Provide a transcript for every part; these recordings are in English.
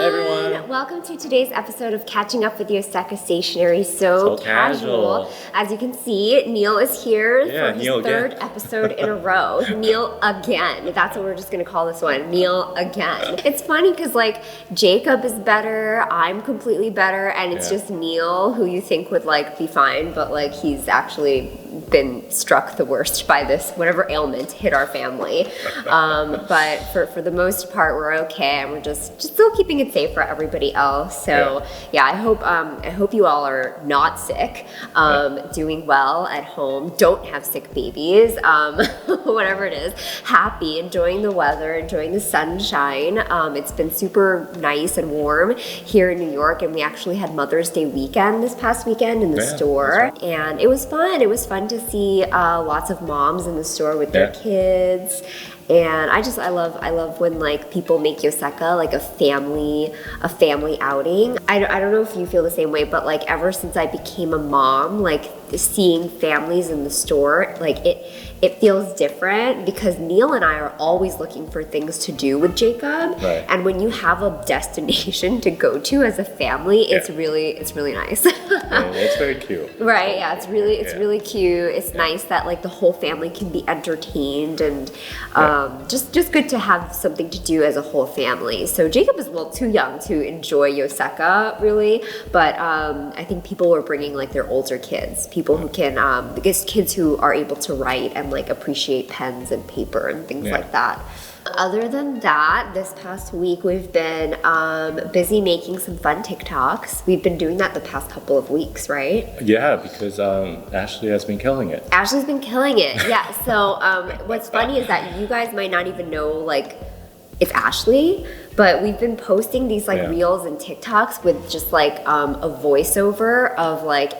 Hi everyone! Welcome to today's episode of Catching Up with Yoseka Stationery. So casual. As you can see, Neil is here for his third episode in a row. Neil again. That's what we're just going to call this one. Neil again. It's funny because like Jacob is better, I'm completely better, and it's just Neil who you think would like be fine, but like he's actually been struck the worst by this whatever ailment hit our family. But for the most part we're okay, and we're just still keeping it safe for everybody else. So I hope you all are not sick, doing well at home, don't have sick babies, whatever it is, happy, enjoying the weather, enjoying the sunshine. It's been super nice and warm here in New York, and we actually had Mother's Day weekend this past weekend in the store, and it was fun. It was fun to see lots of moms in the store with their kids. And I love when like people make Yoseka like a family outing. I don't know if you feel the same way, but like ever since I became a mom, like seeing families in the store, like it feels different because Neil and I are always looking for things to do with Jacob. Right. And when you have a destination to go to as a family, it's really nice. It's very cute. Right, it's really cute. It's nice that like the whole family can be entertained, and just good to have something to do as a whole family. So Jacob is a little too young to enjoy Yoseka really, but I think people were bringing like their older kids, people who can, because kids who are able to write and like appreciate pens and paper and things like that. Other than that, this past week we've been busy making some fun TikToks. We've been doing that the past couple of weeks, right? Yeah, because Ashley has been killing it. Ashley's been killing it, yeah. So what's funny is that you guys might not even know like it's Ashley, but we've been posting these like reels and TikToks with just like a voiceover of like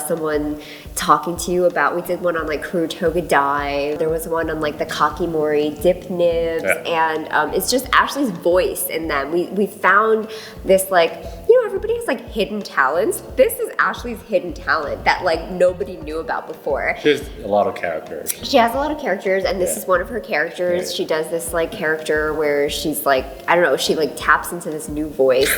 someone talking to you about, we did one on like Kurutoga Dai, there was one on like the Kakimori dip nibs, and it's just Ashley's voice in them. We found this like, you know, everybody has like hidden talents. This is Ashley's hidden talent that like nobody knew about before. She has a lot of characters. She has a lot of characters, and this is one of her characters. She does this like character where she's like, I don't know, she like taps into this new voice.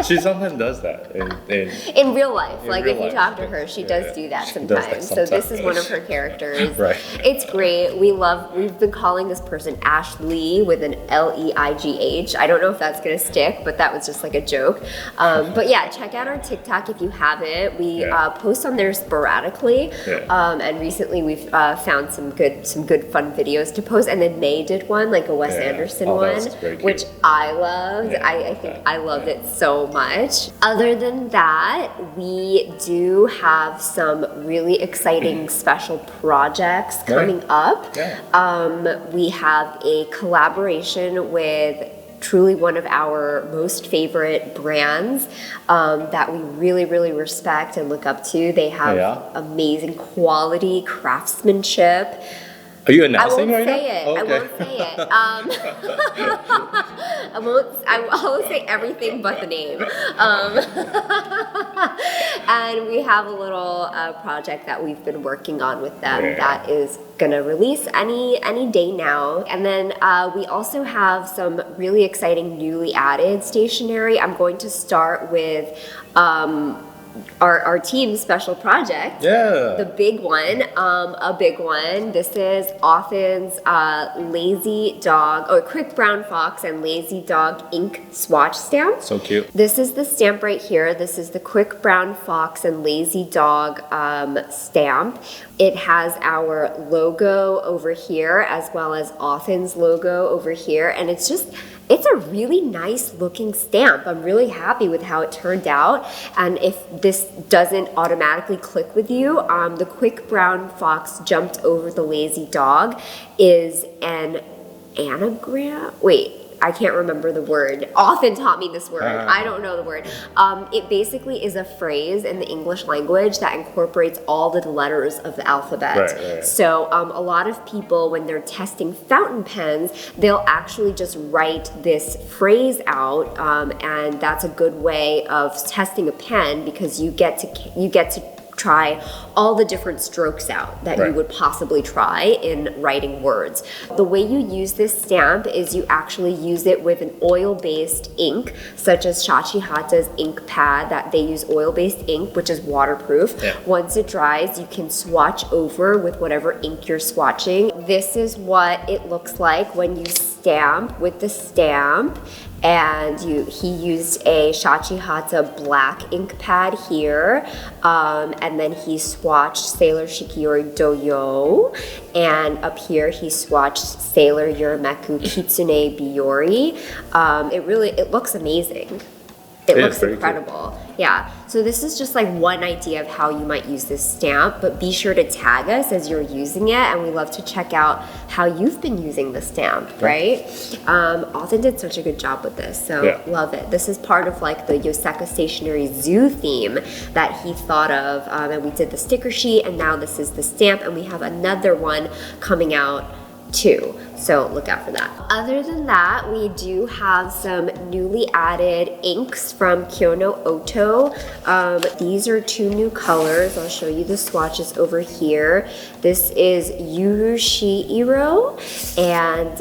She sometimes does that in real life. Like if you talk to her, she does do that sometimes. So this is one of her characters. Right. It's great. We've been calling this person Ashley with an Leigh. I don't know if that's gonna stick, but that was just like a joke. But yeah, check out our TikTok if you haven't. We post on there sporadically, and recently we've found some good fun videos to post. And then May did one, like a Wes Anderson one, which I loved. I think I loved it so much. Other than that, we do have some really exciting special projects coming up. We have a collaboration with truly one of our most favorite brands that we really respect and look up to. They have amazing quality craftsmanship. Are you announcing right now? I won't say it. I won't say everything but the name. And we have a little project that we've been working on with them that is gonna release any day now. And then we also have some really exciting newly added stationery. I'm going to start with our team's special project, the big one, a big one. This is Authan's Lazy Dog, Quick Brown Fox and Lazy Dog ink swatch stamp. So cute. This is the stamp right here. This is the Quick Brown Fox and Lazy Dog stamp. It has our logo over here as well as Authan's logo over here, and it's a really nice looking stamp. I'm really happy with how it turned out. And if this doesn't automatically click with you, the Quick Brown Fox jumped over the Lazy Dog is an anagram. Wait, I can't remember the word. Authan taught me this word. I don't know the word. It basically is a phrase in the English language that incorporates all the letters of the alphabet. Right. So a lot of people, when they're testing fountain pens, they'll actually just write this phrase out, and that's a good way of testing a pen because you get to try all the different strokes out that you would possibly try in writing words. The way you use this stamp is you actually use it with an oil-based ink, such as Shachi Hata's ink pad, that they use oil-based ink, which is waterproof. Once it dries, you can swatch over with whatever ink you're swatching. This is what it looks like when you stamp with the stamp. And he used a Shachi Hata black ink pad here, and then he swatched Sailor Shikiori Doyo, and up here he swatched Sailor Yurameku Kitsune Biyori. It looks amazing. It looks incredible. Yeah, so this is just like one idea of how you might use this stamp, but be sure to tag us as you're using it, and we love to check out how you've been using the stamp, right? Authan did such a good job with this, so love it. This is part of like the Yosaka Stationery Zoo theme that he thought of, and we did the sticker sheet, and now this is the stamp, and we have another one coming out too, so look out for that. Other than that, we do have some newly added inks from Kyono Oto. These are 2 new colors. I'll show you the swatches over here. This is Yurushiiro and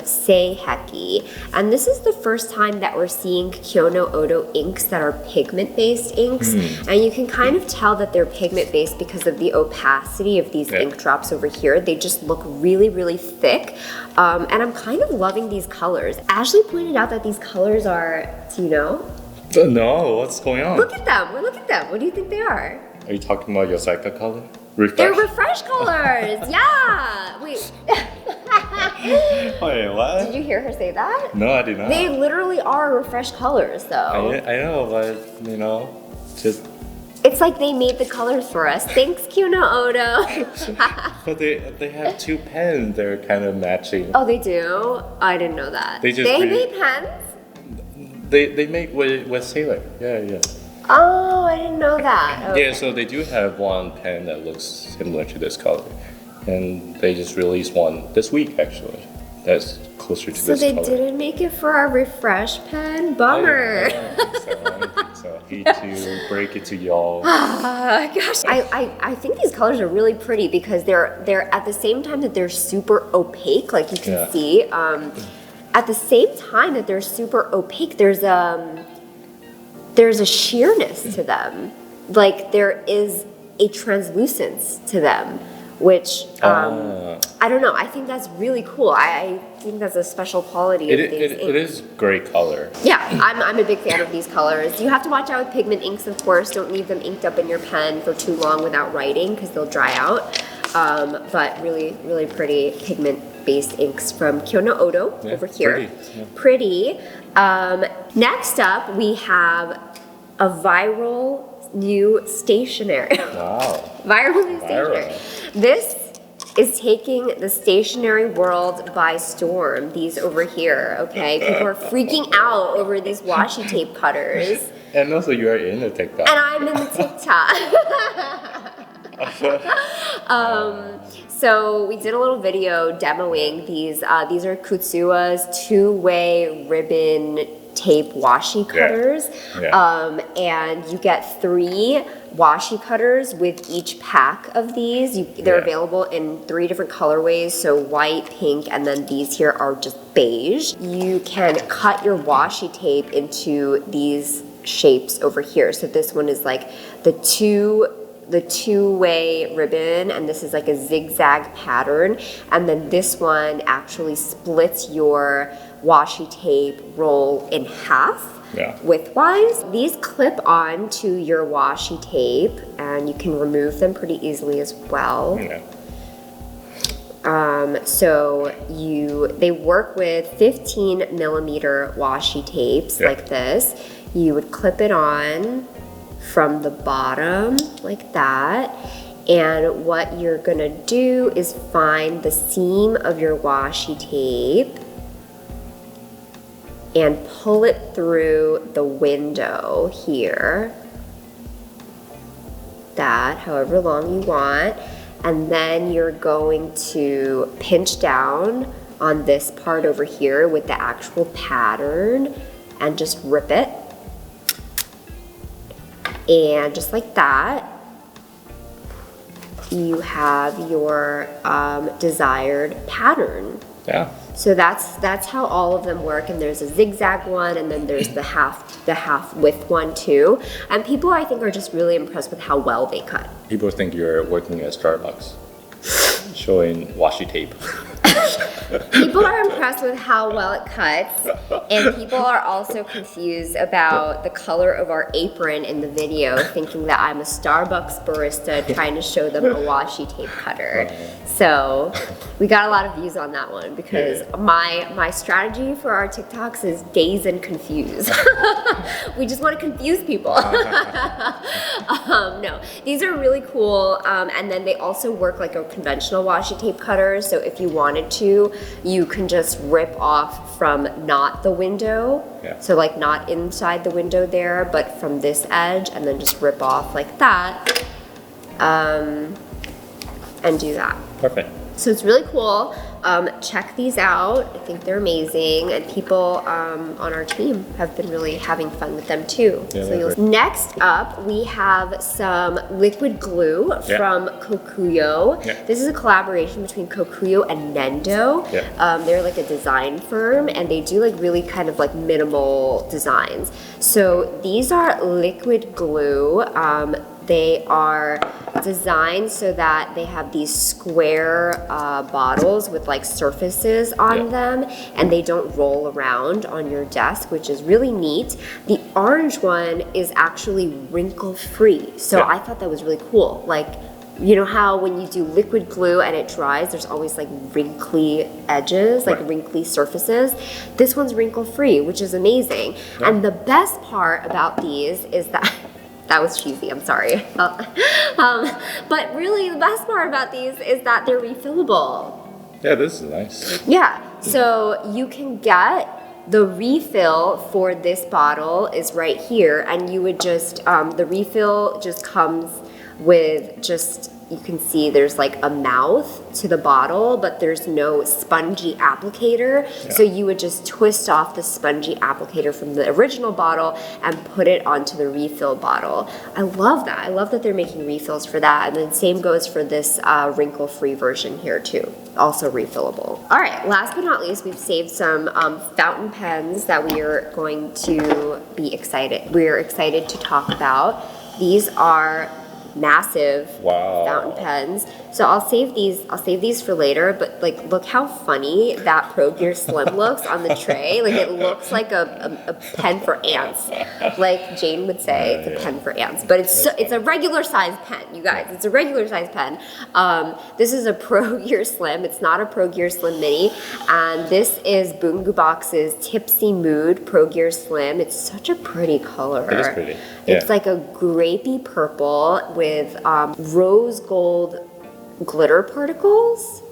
Seiheki. And this is the first time that we're seeing Kyono Oto inks that are pigment-based inks. And you can kind of tell that they're pigment-based because of the opacity of these ink drops over here. They just look really, really thick. And I'm kind of loving these colors. Ashley pointed out that these colors are, do you know? No, what's going on? Look at them, look at them. What do you think they are? Are you talking about Yosaka color? Refresh? They're refresh colors, yeah. Wait. Wait, what? Did you hear her say that? No, I did not. They literally are refresh colors though. I know, but you know, just... It's like they made the colors for us. Thanks, Kyono Oto. But they have 2 pens. They're kind of matching. Oh, they do? I didn't know that. They made pens? They make with Sailor. Yeah. Oh, I didn't know that. Okay. Yeah, so they do have one pen that looks similar to this color. And they just released one this week, actually. That's closer to this color. So they didn't make it for our refresh pen? Bummer. I don't think so. I hate to break it to y'all. Gosh, I think these colors are really pretty because they're at the same time that they're super opaque, like you can see. At the same time that they're super opaque, there's a sheerness to them. Like there is a translucence to them, which I don't know. I think that's really cool. I think that's a special quality of these inks. It is great color. Yeah, I'm a big fan of these colors. You have to watch out with pigment inks, of course. Don't leave them inked up in your pen for too long without writing because they'll dry out. But really, really pretty pigment-based inks from Kyono Oto over here. Pretty. Next up, we have a viral new stationery. Wow. Viral new stationery. This is taking the stationery world by storm. These over here, okay? People are freaking out over these washi tape cutters. And also you are in the TikTok. And I'm in the TikTok. So we did a little video demoing these. These are Kutsuwa's 2-way ribbon tape washi cutters. And you get 3 washi cutters with each pack of these. They're available in 3 different colorways, so white, pink, and then these here are just beige. You can cut your washi tape into these shapes over here. So this one is like the two-way ribbon, and this is like a zigzag pattern, and then this one actually splits your washi tape roll in half widthwise. These clip on to your washi tape, and you can remove them pretty easily as well. So they work with 15mm washi tapes like this. You would clip it on from the bottom like that, and what you're gonna do is find the seam of your washi tape and pull it through the window here, that however long you want, and then you're going to pinch down on this part over here with the actual pattern and just rip it. And just like that, you have your desired pattern. Yeah. So that's how all of them work, and there's a zigzag one, and then there's the half width one too. And people, I think, are just really impressed with how well they cut. People think you're working at Starbucks, showing washi tape. People are impressed with how well it cuts, and people are also confused about the color of our apron in the video, thinking that I'm a Starbucks barista trying to show them a washi tape cutter. So we got a lot of views on that one because my strategy for our TikToks is daze and confuse. We just want to confuse people. No, these are really cool, and then they also work like a conventional washi tape cutter. So if you wanted to, you can just rip off from not the window, so like not inside the window there, but from this edge, and then just rip off like that, and do that. Perfect. So it's really cool. Check these out. I think they're amazing, and people on our team have been really having fun with them too. Yeah, next up, we have some liquid glue from Kokuyo. This is a collaboration between Kokuyo and Nendo. They're like a design firm, and they do like really kind of like minimal designs. So these are liquid glue. They are designed so that they have these square bottles with like surfaces on them, and they don't roll around on your desk, which is really neat. The orange one is actually wrinkle free, so I thought that was really cool. Like, you know how when you do liquid glue and it dries, there's always like wrinkly edges, like wrinkly surfaces. This one's wrinkle free, which is amazing. And the best part about these is that that was cheesy, I'm sorry. But really, the best part about these is that they're refillable. Yeah, this is nice. Yeah, so you can get the refill for this bottle is right here, and you would just, the refill just comes with just, you can see there's like a mouth to the bottle, but there's no spongy applicator. So you would just twist off the spongy applicator from the original bottle and put it onto the refill bottle. I love that. I love that they're making refills for that. And then same goes for this wrinkle-free version here too, also refillable. All right, last but not least, we've saved some fountain pens that we are going to be excited. We're excited to talk about. These are massive fountain pens. So I'll save these for later, but like look how funny that Pro Gear Slim looks on the tray. Like it looks like a pen for ants. Like Jane would say, it's a pen for ants. But it's a regular size pen, you guys. It's a regular size pen. This is a Pro Gear Slim. It's not a Pro Gear Slim Mini. And this is BUNGUBOX's Tipsy Mood Pro Gear Slim. It's such a pretty color. It is pretty. It's like a grapey purple with rose gold glitter particles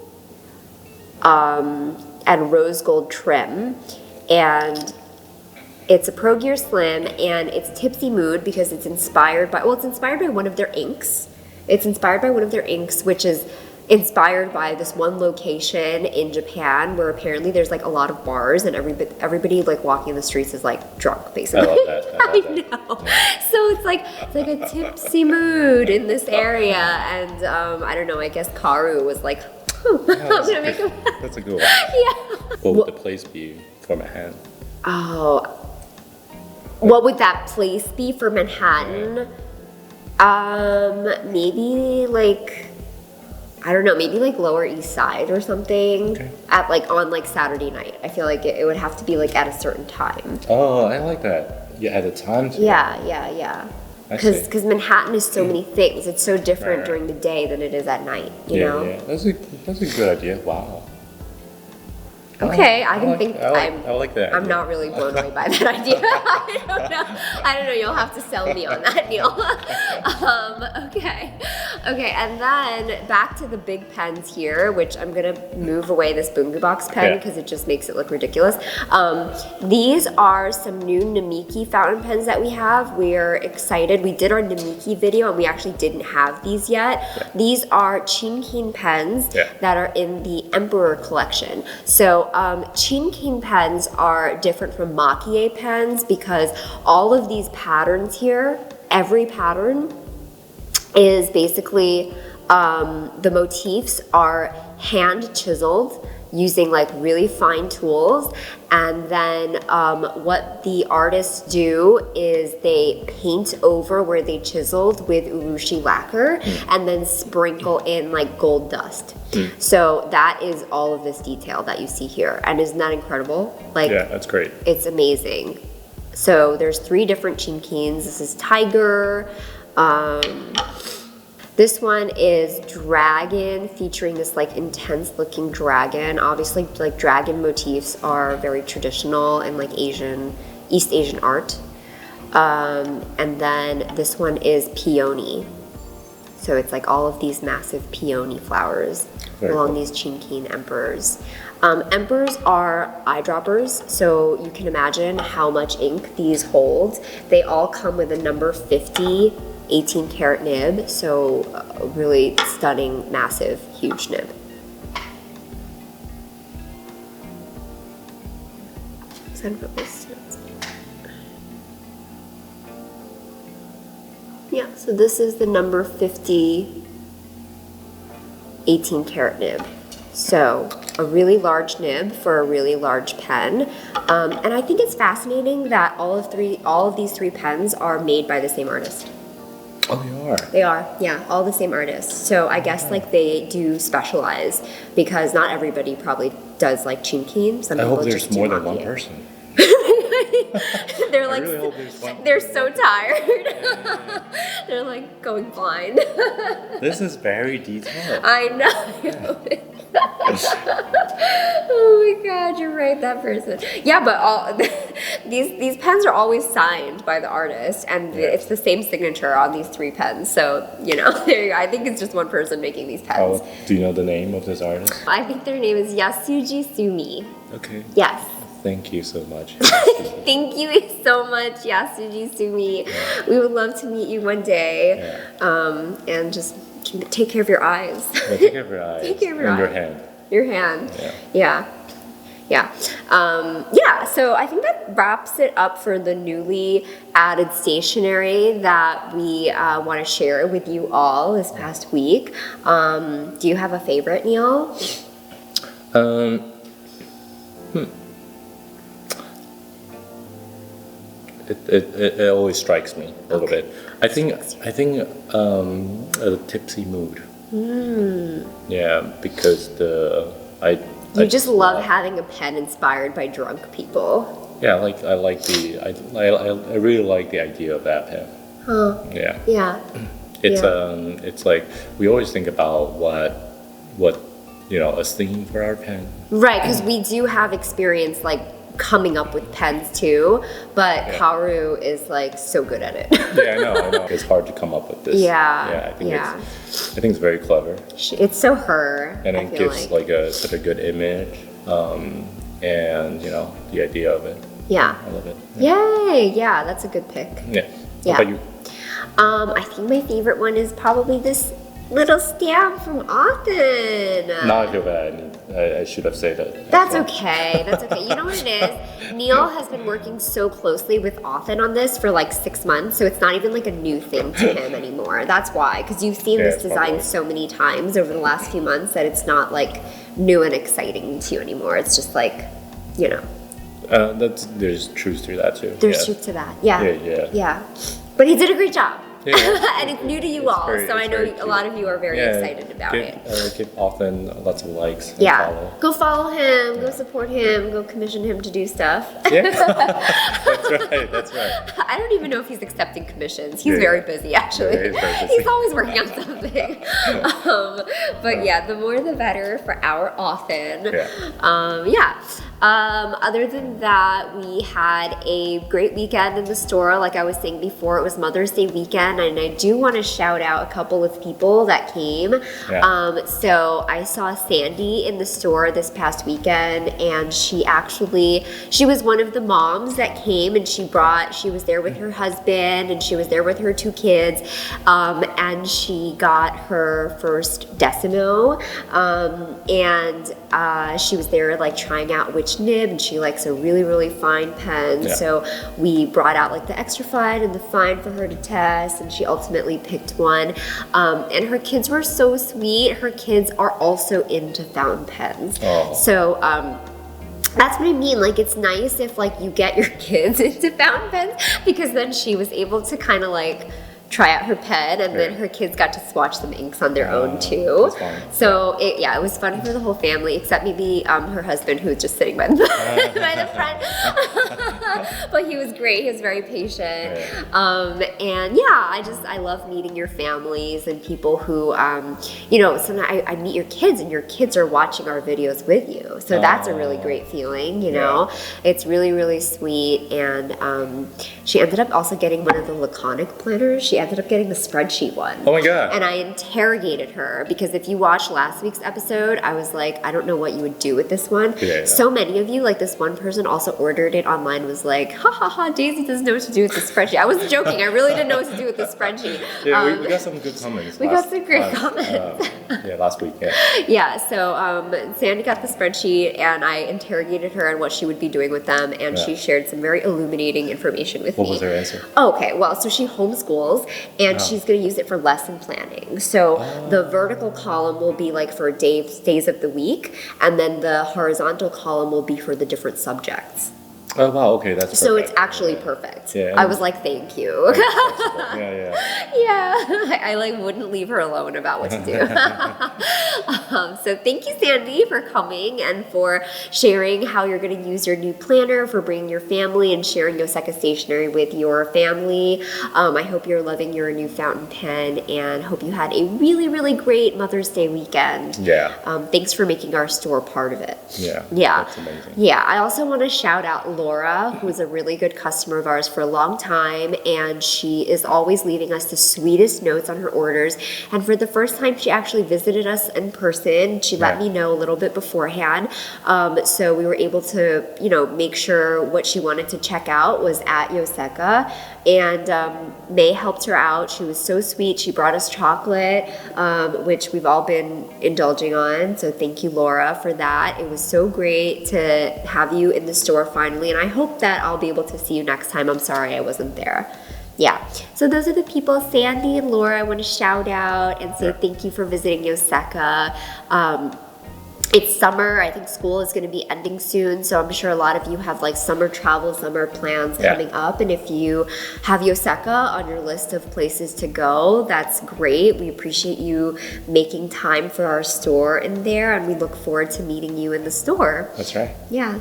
and rose gold trim, and it's a Pro Gear Slim, and it's Tipsy Mood because it's inspired by, well, it's inspired by one of their inks. It's inspired by one of their inks, which is inspired by this one location in Japan where apparently there's like a lot of bars, and everybody like walking the streets is like drunk, basically. I love that. I know. So it's like a tipsy mood in this area, and I don't know. I guess Karu was like, I'm gonna make a. That's a good one. Yeah. What would the place be for Manhattan? Oh, what would that place be for Manhattan? Maybe like, I don't know, maybe like Lower East Side or something. At like on like Saturday night. I feel like it would have to be like at a certain time. Oh, I like that. Yeah, at a time too. Yeah. Because Manhattan is so many things. It's so different during the day than it is at night. You know? Yeah. That's a good idea. Wow. Okay, I like that. I'm not really blown away by that idea. I don't know. You'll have to sell me on that, Neil. Okay, and then back to the big pens here, which I'm gonna move away this BUNGUBOX pen because it just makes it look ridiculous. These are some new Namiki fountain pens that we have. We're excited. We did our Namiki video, and we actually didn't have these yet. These are Chinkin pens that are in the Emperor collection. So Chinkin pens are different from Makie pens because all of these patterns here, every pattern is basically the motifs are hand chiseled using like really fine tools, and then what the artists do is they paint over where they chiseled with urushi lacquer and then sprinkle in like gold dust. So that is all of this detail that you see here, and isn't that incredible? Like, yeah, that's great. It's amazing. So there's 3 different chinkins. This is tiger. This one is dragon, featuring this like intense looking dragon. Obviously, like dragon motifs are very traditional in like East Asian art. And then this one is peony. So it's like all of these massive peony flowers along these Chinkin emperors. Emperors are eyedroppers, so you can imagine how much ink these hold. They all come with a number 50 18 karat nib, so a really stunning, massive, huge nib. Yeah, so this is the number 50 18 karat nib. So a really large nib for a really large pen. And I think it's fascinating that all of these 3 pens are made by the same artist. Oh, they are? They are, yeah, all the same artists. So I guess like they do specialize, because not everybody probably does like Chinkin. Some I people hope there's just do more than maki. one person. They're like, they're so tired. Yeah. They're like going blind. This is very detailed. I know. Oh my God, you're right, that person. Yeah, but all these pens are always signed by the artist, and it's the same signature on these 3 pens. So you know, there you go. I think it's just one person making these pens. Oh, do you know the name of this artist? I think their name is Yasuji Sumi. Okay. Yes. Thank you so much. Thank you so much, Yasuji Sumi. Yeah. We would love to meet you one day, and just take care of your eyes. Yeah, take care of your eyes. Take care of your and eyes. your hand. Your hand. Yeah. Yeah. So I think that wraps it up for the newly added stationery that we want to share with you all this past week. Do you have a favorite, Neil? It always strikes me a little bit. I think a tipsy mood. Yeah, because you just love having a pen inspired by drunk people. Yeah, I really like the idea of that pen. Huh. Yeah. Yeah. It's like we always think about what a theme for our pen. Right, because we do have experience like coming up with pens too, but Kaoru is like so good at it. Yeah, I know. It's hard to come up with this. I think it's very clever. It's so her. And it gives like such a good image, and the idea of it. Yeah. I love it. Yay! Yeah, that's a good pick. Yeah. How about you? I think my favorite one is probably this little stamp from Authan. Now I feel bad. I should have said that. That's okay. That's okay. You know what it is? Neil has been working so closely with Authan on this for like 6 months, so it's not even like a new thing to him anymore. That's why, because you've seen this design so many times over the last few months that it's not like new and exciting to you anymore. It's just like, there's truth to that too. There's truth to that. Yeah. Yeah. But he did a great job. Yeah. And it's new to you all, so I know a lot of you are very excited about it. Give Authan lots of likes. Yeah. Go follow him, go support him, go commission him to do stuff. Yeah. That's right. I don't even know if he's accepting commissions. He's very busy, actually. Yeah, he's very busy. He's always working on something. But yeah, the more the better for our Authan. Other than that, we had a great weekend in the store. Like I was saying before, it was Mother's Day weekend, and I do want to shout out a couple of people that came. Yeah. So I saw Sandy in the store this past weekend, and she was one of the moms that came, and she was there with her husband, and she was there with her 2 kids, and she got her first decimo, and she was there like trying out which inch nib, and she likes a really, really fine pen. Yeah. So we brought out like the extra fine and the fine for her to test, and she ultimately picked one. And her kids were so sweet. Her kids are also into fountain pens. Oh. So that's what I mean. Like, it's nice if like you get your kids into fountain pens, because then she was able to kind of like try out her pen, and then her kids got to swatch some inks on their own too. That's fun. So it was fun for the whole family, except maybe her husband, who was just sitting by the, by the front. But he was great. He was very patient. And yeah, I love meeting your families and people who, you know, sometimes I meet your kids, and your kids are watching our videos with you. So that's a really great feeling, you know. It's really, really sweet. And she ended up also getting one of the laconic planners. She ended up getting the spreadsheet one. Oh my God. And I interrogated her, because if you watched last week's episode, I was like, I don't know what you would do with this one. So many of you, like this one person also ordered it online, was like, ha ha ha, Daisy doesn't know what to do with the spreadsheet. I wasn't joking. I really didn't know what to do with the spreadsheet. Yeah, we got some good comments. We got some great comments. Last week, Yeah, so Sandy got the spreadsheet, and I interrogated her on what she would be doing with them, and she shared some very illuminating information with me. What was her answer? Okay, well, so she homeschools, and she's going to use it for lesson planning. So the vertical column will be like for days of the week, and then the horizontal column will be for the different subjects. Oh wow, okay, that's perfect. So it's actually perfect. Yeah, I was like, thank you. Yeah. I like wouldn't leave her alone about what to do. So thank you, Sandy, for coming and for sharing how you're going to use your new planner, for bringing your family and sharing Yoseka stationery with your family. I hope you're loving your new fountain pen, and hope you had a really, really great Mother's Day weekend. Yeah. Thanks for making our store part of it. Yeah. Yeah. That's amazing. Yeah. I also want to shout out Laura, who is a really good customer of ours for a long time, and she is always leaving us the sweetest notes on her orders. And for the first time, she actually visited us in person. She let me know a little bit beforehand, so we were able to, you know, make sure what she wanted to check out was at Yoseka. And May helped her out. She was so sweet. She brought us chocolate, which we've all been indulging on. So thank you, Laura, for that. It was so great to have you in the store finally. And I hope that I'll be able to see you next time. I'm sorry I wasn't there. Yeah. So those are the people, Sandy and Laura, I want to shout out and say thank you for visiting Yoseka. It's summer. I think school is going to be ending soon, so I'm sure a lot of you have like summer travel, summer plans coming up. And if you have Yoseka on your list of places to go, that's great. We appreciate you making time for our store in there, and we look forward to meeting you in the store. That's right. Yeah.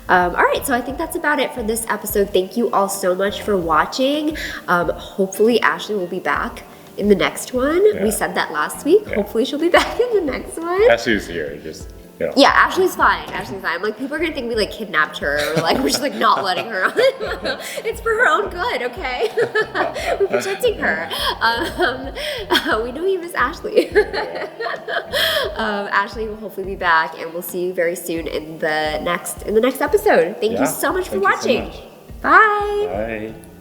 All right, so I think that's about it for this episode. Thank you all so much for watching. Hopefully Ashley will be back in the next one. We said that last week. Hopefully she'll be back in the next one. Ashley's here, just, you know. Yeah, Ashley's fine. Ashley's fine. Like, people are gonna think we like kidnapped her, or like we're just like not letting her on. It's for her own good, okay? We're protecting her. We know you miss Ashley. Ashley will hopefully be back, and we'll see you very soon in the next episode. Thank you so much for watching. So much. Bye. Bye.